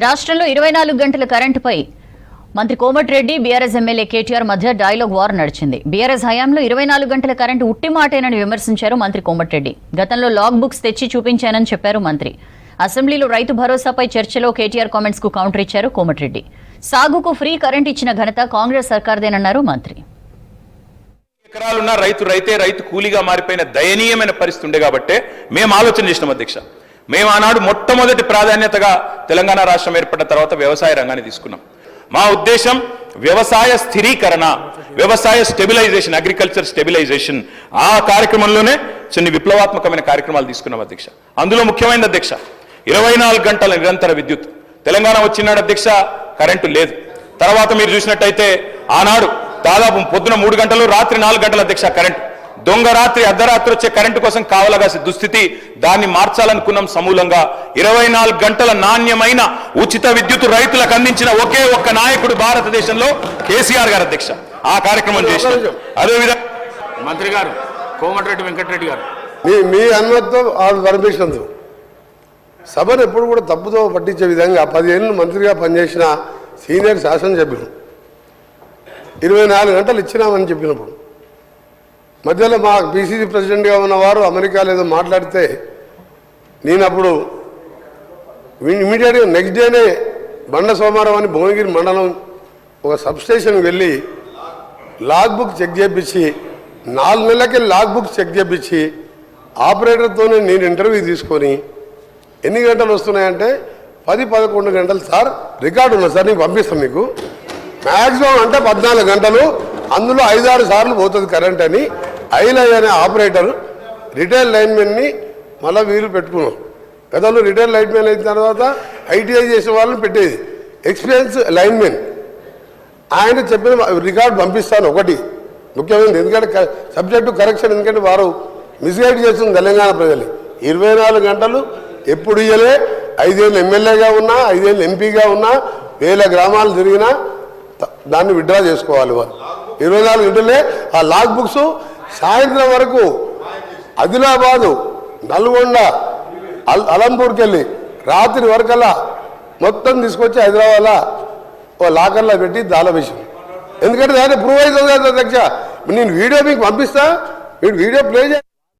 రాష్ట్రంలో 24 గంటల కరెంటుపై మంత్రి కోమటిరెడ్డి బీఆర్ఎస్ ఎమ్మెల్యే కేటీఆర్ మధ్య డైలాగ్ వార్ నడిచింది. బీఆర్ఎస్ హయాంలో 24 గంటల కరెంటు ఉట్టి మాటేనని విమర్శించారు మంత్రి కోమటిరెడ్డి. గతంలో లాగ్ బుక్స్ తెచ్చి చూపించానని చెప్పారు మంత్రి. అసెంబ్లీలో రైతు భరోసాపై చర్చలో కేటీఆర్ కామెంట్స్ కు కౌంటర్ ఇచ్చారు కోమటిరెడ్డి. సాగుకు ఫ్రీ కరెంట్ ఇచ్చిన ఘనత కాంగ్రెస్ సర్కార్దేనన్నారు మంత్రి. ఎకరాలున్న రైతు కూలీగా మారిపోయిన దయనీయమైన పరిస్థితి ఉండే కాబట్టే మేము ఆలోచన చేసినాం అధ్యక్ష. మేము ఆనాడు మొట్టమొదటి ప్రాధాన్యతగా తెలంగాణ రాష్ట్రం ఏర్పడిన తర్వాత వ్యవసాయ రంగాన్ని తీసుకున్నాం. మా ఉద్దేశం వ్యవసాయ స్థిరీకరణ, వ్యవసాయ స్టెబిలైజేషన్, అగ్రికల్చర్ స్టెబిలైజేషన్. ఆ కార్యక్రమంలోనే కొన్ని విప్లవాత్మకమైన కార్యక్రమాలు తీసుకున్నాం అధ్యక్ష. అందులో ముఖ్యమైనది అధ్యక్ష 24 గంటల నిరంతర విద్యుత్. తెలంగాణ వచ్చినాడు అధ్యక్ష కరెంటు లేదు. తర్వాత మీరు చూసినట్టయితే ఆనాడు దాదాపు పొద్దున 3 గంటలు రాత్రి 4 గంటల అధ్యక్ష కరెంటు. దొంగ రాత్రి అర్ధరాత్రి వచ్చే కరెంటు కోసం కావలగాసే దుస్థితి, దాన్ని మార్చాలనుకున్నాం సమూలంగా. 24 గంటల నాణ్యమైన ఉచిత విద్యుత్ రైతులకు అందించిన ఒకే ఒక్క నాయకుడు భారతదేశంలో కేసీఆర్ గారు అధ్యక్ష. ఆ కార్యక్రమం చేశారు. అదేవిధంగా మంత్రి గారు కోమటిరెడ్డి వెంకటరెడ్డి గారు మీ అనుమతితో పర్మిషన్తో సభను ఎప్పుడు కూడా తప్పుతో పట్టించే విధంగా 10 ఏళ్ళు మంత్రిగా పనిచేసిన సీనియర్ శాసనసభ్యులు 24 గంటలు ఇచ్చినామని చెప్పినప్పుడు మధ్యలో మా పిసిసి ప్రెసిడెంట్గా ఉన్నవారు అమెరికాలో ఏదో మాట్లాడితే నేను అప్పుడు ఇమీడియట్గా నెక్స్ట్ డేనే బండ సోమవారం అని భువనగిరి మండలం ఒక సబ్స్టేషన్కి వెళ్ళి లాగ్ బుక్ చెక్ చేయించి 4 నెలలకి లాగ్ బుక్ చెక్ చేయించి ఆపరేటర్తోనే నేను ఇంటర్వ్యూ తీసుకొని ఎన్ని గంటలు వస్తున్నాయంటే 10-11 గంటలు సార్ రికార్డు ఉన్నది సార్, నేను పంపిస్తాను మీకు. మ్యాక్సిమం అంటే 14 గంటలు, అందులో 5-6 సార్లు పోతుంది కరెంట్ అని ఐలై అనే ఆపరేటర్ రిటైల్ లైన్మెన్ని మళ్ళీ వీలు పెట్టుకున్నాం. గతంలో రిటైల్ లైన్మెన్ అయిన తర్వాత ఐటీఐ చేసిన వాళ్ళని పెట్టేది ఎక్స్పీరియన్స్ లైన్మెన్. ఆయన చెప్పిన రికార్డు పంపిస్తాను ఒకటి ముఖ్యమైనది, ఎందుకంటే సబ్జెక్టు కరెక్షన్, ఎందుకంటే వారు మిస్గైడ్ చేస్తుంది తెలంగాణ ప్రజలు. 24 గంటలు ఎప్పుడు ఇయ్యలే. 5 ఏళ్ళు ఎమ్మెల్యేగా ఉన్నా, 5 ఏళ్ళు ఎంపీగా ఉన్నా, 1000 గ్రామాలు తిరిగినా దాన్ని విత్డ్రా చేసుకోవాలి వారు. 24 గంటలే ఆ లాగ్ బుక్స్ సాయంత్రం వరకు ఆదిలాబాదు, నల్గొండ, అలంపూర్కి వెళ్ళి రాత్రి వరకల్లా మొత్తం తీసుకొచ్చి హైదరాబాద్లో ఓ లాకర్లో పెట్టి దాల విషయం. ఎందుకంటే దాన్ని ప్రూవ్ అవుతుంది కదా అధ్యక్ష. నేను వీడియో మీకు పంపిస్తా, మీరు వీడియో ప్లే చేయండి.